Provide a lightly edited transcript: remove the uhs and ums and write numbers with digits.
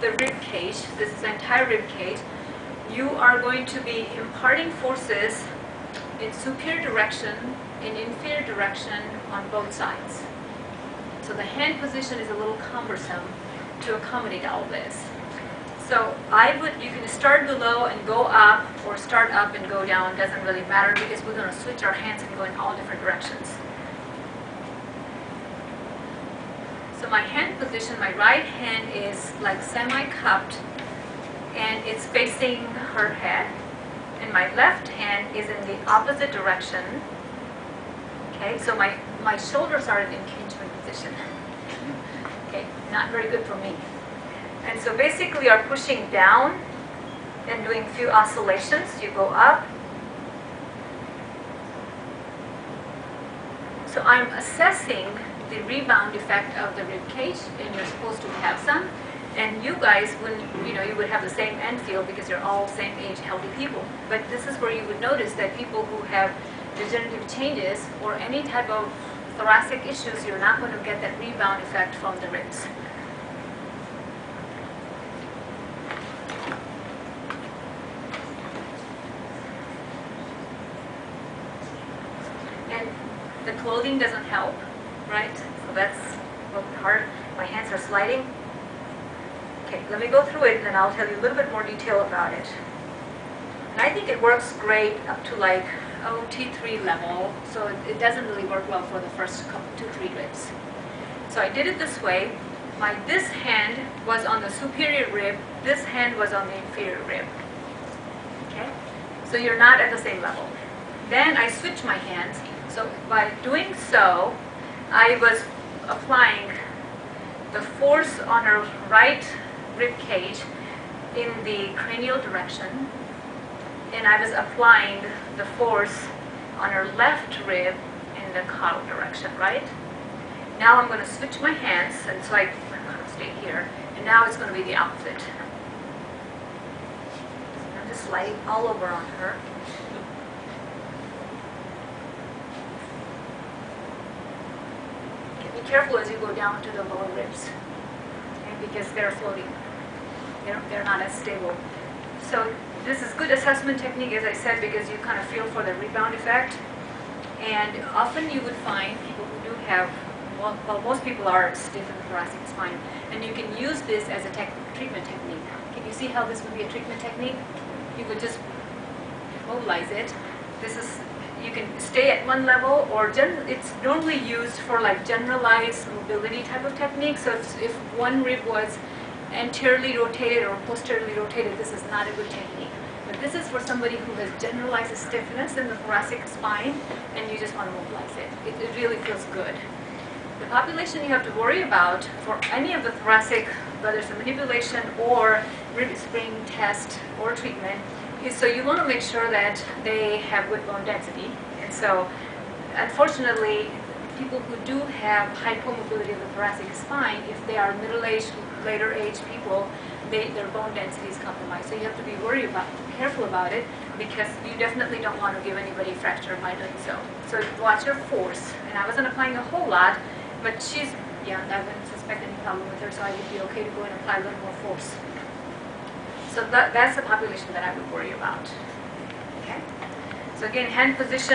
the rib cage, this is the entire rib cage, you are going to be imparting forces in superior direction, in inferior direction on both sides. So the hand position is a little cumbersome to accommodate all this. So you can start below and go up, or start up and go down, doesn't really matter, because we're going to switch our hands and go in all different directions. So my hand position, my right hand is like semi-cupped, and it's facing her head, and my left hand is in the opposite direction. Okay, so my shoulders are in impingement position. Okay, not very good for me. And so basically you're pushing down and doing a few oscillations. You go up. So I'm assessing the rebound effect of the rib cage, and you're supposed to have some. And you guys wouldn't, you would have the same end field because you're all same age, healthy people. But this is where you would notice that people who have degenerative changes or any type of thoracic issues, you're not going to get that rebound effect from the ribs. And the clothing doesn't help, right? So that's a little hard. My hands are sliding. Okay, let me go through it and then I'll tell you a little bit more detail about it. And I think it works great up to like T3 level, so it doesn't really work well for the first 2-3 ribs. So I did it this way. This hand was on the superior rib, this hand was on the inferior rib. Okay? So you're not at the same level. Then I switched my hands. So by doing so, I was applying the force on her right rib cage in the cranial direction, and I was applying the force on her left rib in the caudal direction, right? Now I'm going to switch my hands, and so I'm going to stay here, and now it's going to be the opposite. I'm just sliding all over on her. Okay, be careful as you go down to the lower ribs, okay, because they're floating. They're not as stable. So this is good assessment technique, as I said, because you kind of feel for the rebound effect. And often you would find people who do have, well, most people are stiff in the thoracic spine, and you can use this as a treatment technique. Can you see how this would be a treatment technique? You would just mobilize it. You can stay at one level, or it's normally used for like generalized mobility type of technique. So if one rib was anteriorly rotated or posteriorly rotated, this is not a good technique. But this is for somebody who has generalized stiffness in the thoracic spine, and you just want to mobilize it. It really feels good. The population you have to worry about for any of the thoracic, whether it's a manipulation or rib spring test or treatment, is so you want to make sure that they have good bone density. And so, unfortunately, people who do have hypomobility of the thoracic spine, if they are middle-aged, later-aged people, their bone density is compromised. So you have to be careful about it, because you definitely don't want to give anybody a fracture by doing so. So watch your force. And I wasn't applying a whole lot, but she's young. I wouldn't suspect any problem with her, so I would be okay to go and apply a little more force. So that's the population that I would worry about. Okay. So again, hand position.